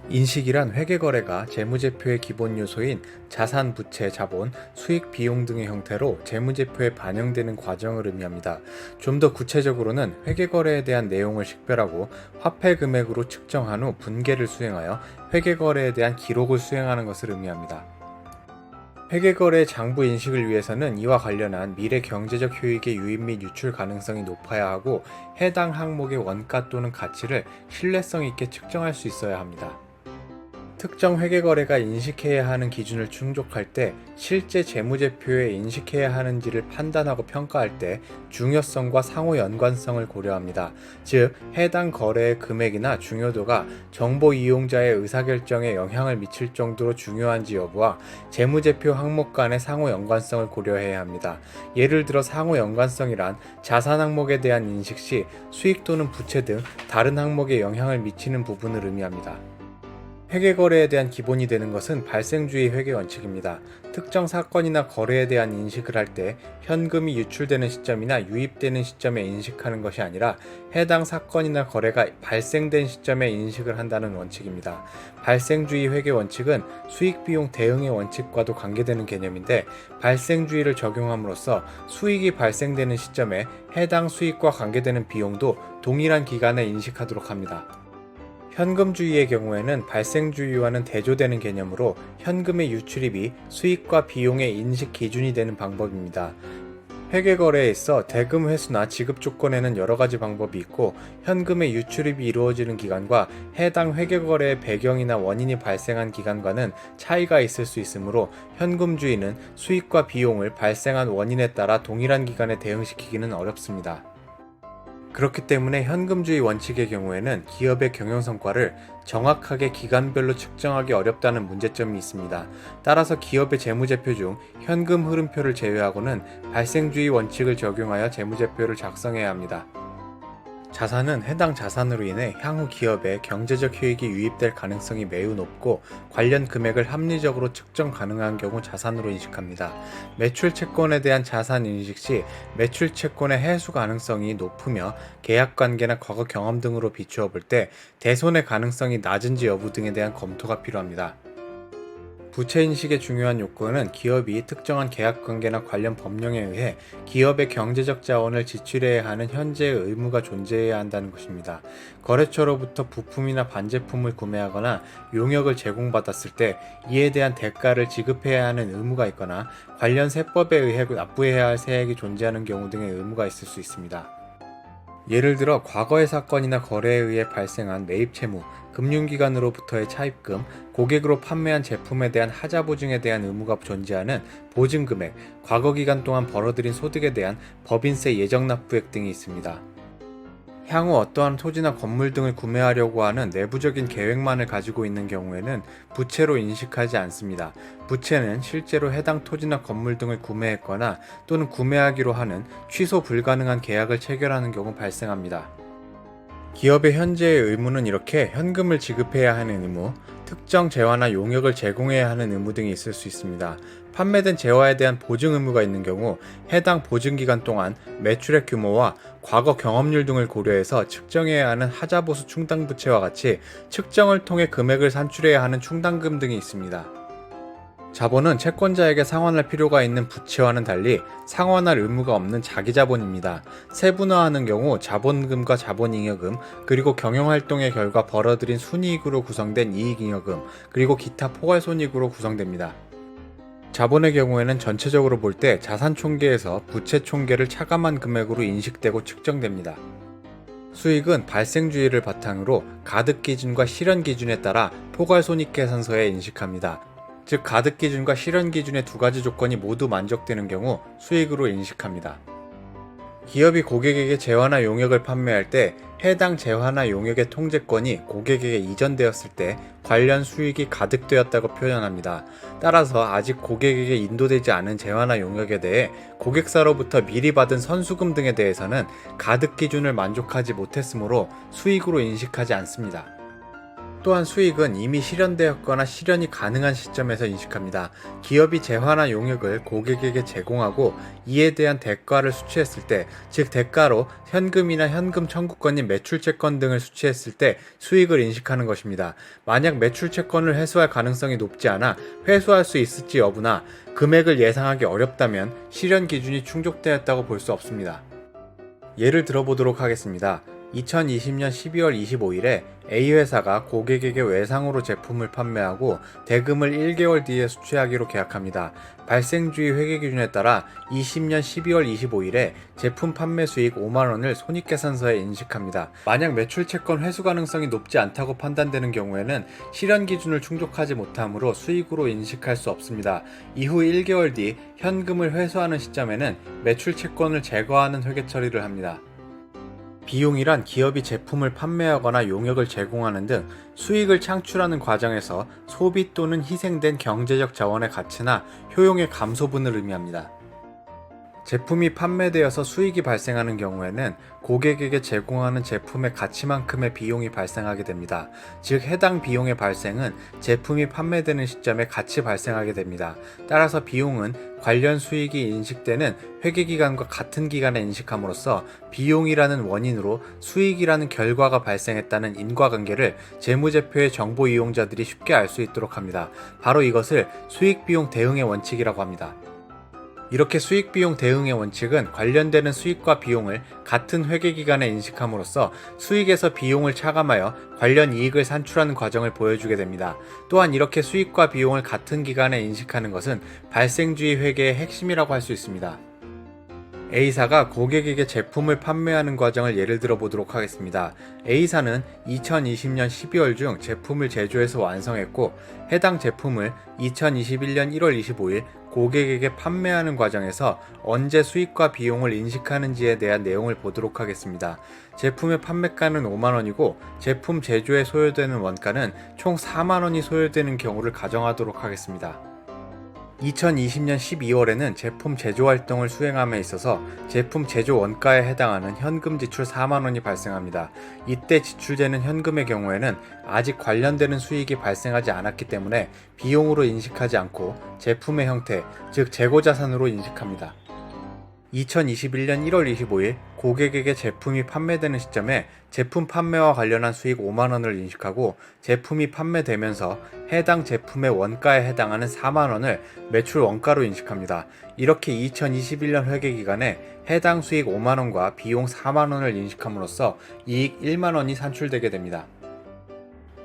인식이란 회계거래가 재무제표의 기본 요소인 자산, 부채, 자본, 수익, 비용 등의 형태로 재무제표에 반영되는 과정을 의미합니다. 좀 더 구체적으로는 회계거래에 대한 내용을 식별하고 화폐 금액으로 측정한 후 분계를 수행하여 회계거래에 대한 기록을 수행하는 것을 의미합니다. 회계거래의 장부 인식을 위해서는 이와 관련한 미래 경제적 효익의 유입 및 유출 가능성이 높아야 하고 해당 항목의 원가 또는 가치를 신뢰성 있게 측정할 수 있어야 합니다. 특정 회계거래가 인식해야 하는 기준을 충족할 때 실제 재무제표에 인식해야 하는지를 판단하고 평가할 때 중요성과 상호 연관성을 고려합니다. 즉, 해당 거래의 금액이나 중요도가 정보 이용자의 의사결정에 영향을 미칠 정도로 중요한지 여부와 재무제표 항목 간의 상호 연관성을 고려해야 합니다. 예를 들어 상호 연관성이란 자산 항목에 대한 인식 시 수익 또는 부채 등 다른 항목에 영향을 미치는 부분을 의미합니다. 회계거래에 대한 기본이 되는 것은 발생주의 회계 원칙입니다. 특정 사건이나 거래에 대한 인식을 할 때 현금이 유출되는 시점이나 유입되는 시점에 인식하는 것이 아니라 해당 사건이나 거래가 발생된 시점에 인식을 한다는 원칙입니다. 발생주의 회계 원칙은 수익비용 대응의 원칙과도 관계되는 개념인데 발생주의를 적용함으로써 수익이 발생되는 시점에 해당 수익과 관계되는 비용도 동일한 기간에 인식하도록 합니다. 현금주의의 경우에는 발생주의와는 대조되는 개념으로 현금의 유출입이 수익과 비용의 인식 기준이 되는 방법입니다. 회계거래에 있어 대금 회수나 지급 조건에는 여러 가지 방법이 있고 현금의 유출입이 이루어지는 기간과 해당 회계거래의 배경이나 원인이 발생한 기간과는 차이가 있을 수 있으므로 현금주의는 수익과 비용을 발생한 원인에 따라 동일한 기간에 대응시키기는 어렵습니다. 그렇기 때문에 현금주의 원칙의 경우에는 기업의 경영 성과를 정확하게 기간별로 측정하기 어렵다는 문제점이 있습니다. 따라서 기업의 재무제표 중 현금 흐름표를 제외하고는 발생주의 원칙을 적용하여 재무제표를 작성해야 합니다. 자산은 해당 자산으로 인해 향후 기업에 경제적 효익이 유입될 가능성이 매우 높고 관련 금액을 합리적으로 측정 가능한 경우 자산으로 인식합니다. 매출 채권에 대한 자산 인식 시 매출 채권의 해수 가능성이 높으며 계약관계나 과거 경험 등으로 비추어 볼 때 대손의 가능성이 낮은지 여부 등에 대한 검토가 필요합니다. 부채 인식의 중요한 요건은 기업이 특정한 계약관계나 관련 법령에 의해 기업의 경제적 자원을 지출해야 하는 현재의 의무가 존재해야 한다는 것입니다. 거래처로부터 부품이나 반제품을 구매하거나 용역을 제공받았을 때 이에 대한 대가를 지급해야 하는 의무가 있거나 관련 세법에 의해 납부해야 할 세액이 존재하는 경우 등의 의무가 있을 수 있습니다. 예를 들어 과거의 사건이나 거래에 의해 발생한 매입 채무, 금융기관으로부터의 차입금, 고객으로 판매한 제품에 대한 하자 보증에 대한 의무가 존재하는 보증금액, 과거 기간 동안 벌어들인 소득에 대한 법인세 예정 납부액 등이 있습니다. 향후 어떠한 토지나 건물 등을 구매하려고 하는 내부적인 계획만을 가지고 있는 경우에는 부채로 인식하지 않습니다. 부채는 실제로 해당 토지나 건물 등을 구매했거나 또는 구매하기로 하는 취소 불가능한 계약을 체결하는 경우 발생합니다. 기업의 현재의 의무는 이렇게 현금을 지급해야 하는 의무, 특정 재화나 용역을 제공해야 하는 의무 등이 있을 수 있습니다. 판매된 재화에 대한 보증 의무가 있는 경우 해당 보증기간 동안 매출액 규모와 과거 경험률 등을 고려해서 측정해야 하는 하자보수 충당부채와 같이 측정을 통해 금액을 산출해야 하는 충당금 등이 있습니다. 자본은 채권자에게 상환할 필요가 있는 부채와는 달리 상환할 의무가 없는 자기자본입니다. 세분화하는 경우 자본금과 자본잉여금, 그리고 경영활동의 결과 벌어들인 순이익으로 구성된 이익잉여금, 그리고 기타 포괄손익으로 구성됩니다. 자본의 경우에는 전체적으로 볼 때 자산 총계에서 부채 총계를 차감한 금액으로 인식되고 측정됩니다. 수익은 발생주의를 바탕으로 가득기준과 실현기준에 따라 포괄손익계산서에 인식합니다. 즉 가득기준과 실현기준의 두 가지 조건이 모두 만족되는 경우 수익으로 인식합니다. 기업이 고객에게 재화나 용역을 판매할 때 해당 재화나 용역의 통제권이 고객에게 이전되었을 때 관련 수익이 가득되었다고 표현합니다. 따라서 아직 고객에게 인도되지 않은 재화나 용역에 대해 고객사로부터 미리 받은 선수금 등에 대해서는 가득기준을 만족하지 못했으므로 수익으로 인식하지 않습니다. 또한 수익은 이미 실현되었거나 실현이 가능한 시점에서 인식합니다. 기업이 재화나 용역을 고객에게 제공하고 이에 대한 대가를 수취했을 때, 즉 대가로 현금이나 현금 청구권인 매출채권 등을 수취했을 때 수익을 인식하는 것입니다. 만약 매출채권을 회수할 가능성이 높지 않아 회수할 수 있을지 여부나 금액을 예상하기 어렵다면 실현 기준이 충족되었다고 볼 수 없습니다. 예를 들어보도록 하겠습니다. 2020년 12월 25일에 A회사가 고객에게 외상으로 제품을 판매하고 대금을 1개월 뒤에 수취하기로 계약합니다. 발생주의 회계기준에 따라 20년 12월 25일에 제품 판매 수익 5만원을 손익계산서에 인식합니다. 만약 매출채권 회수 가능성이 높지 않다고 판단되는 경우에는 실현 기준을 충족하지 못하므로 수익으로 인식할 수 없습니다. 이후 1개월 뒤 현금을 회수하는 시점에는 매출채권을 제거하는 회계 처리를 합니다. 비용이란 기업이 제품을 판매하거나 용역을 제공하는 등 수익을 창출하는 과정에서 소비 또는 희생된 경제적 자원의 가치나 효용의 감소분을 의미합니다. 제품이 판매되어서 수익이 발생하는 경우에는 고객에게 제공하는 제품의 가치만큼의 비용이 발생하게 됩니다. 즉 해당 비용의 발생은 제품이 판매되는 시점에 같이 발생하게 됩니다. 따라서 비용은 관련 수익이 인식되는 회계기간과 같은 기간에 인식함으로써 비용이라는 원인으로 수익이라는 결과가 발생했다는 인과관계를 재무제표의 정보 이용자들이 쉽게 알 수 있도록 합니다. 바로 이것을 수익비용 대응의 원칙이라고 합니다. 이렇게 수익비용 대응의 원칙은 관련되는 수익과 비용을 같은 회계기간에 인식함으로써 수익에서 비용을 차감하여 관련 이익을 산출하는 과정을 보여주게 됩니다. 또한 이렇게 수익과 비용을 같은 기간에 인식하는 것은 발생주의 회계의 핵심이라고 할 수 있습니다. A사가 고객에게 제품을 판매하는 과정을 예를 들어 보도록 하겠습니다. A사는 2020년 12월 중 제품을 제조해서 완성했고 해당 제품을 2021년 1월 25일 고객에게 판매하는 과정에서 언제 수익과 비용을 인식하는지에 대한 내용을 보도록 하겠습니다. 제품의 판매가는 5만원이고 제품 제조에 소요되는 원가는 총 4만원이 소요되는 경우를 가정하도록 하겠습니다. 2020년 12월에는 제품 제조 활동을 수행함에 있어서 제품 제조 원가에 해당하는 현금 지출 4만원이 발생합니다. 이때 지출되는 현금의 경우에는 아직 관련되는 수익이 발생하지 않았기 때문에 비용으로 인식하지 않고 제품의 형태, 즉 재고자산으로 인식합니다. 2021년 1월 25일 고객에게 제품이 판매되는 시점에 제품 판매와 관련한 수익 5만원을 인식하고 제품이 판매되면서 해당 제품의 원가에 해당하는 4만원을 매출 원가로 인식합니다. 이렇게 2021년 회계기간에 해당 수익 5만원과 비용 4만원을 인식함으로써 이익 1만원이 산출되게 됩니다.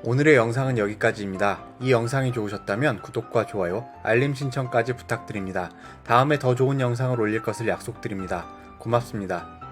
오늘의 영상은 여기까지입니다. 이 영상이 좋으셨다면 구독과 좋아요, 알림 신청까지 부탁드립니다. 다음에 더 좋은 영상을 올릴 것을 약속드립니다. 고맙습니다.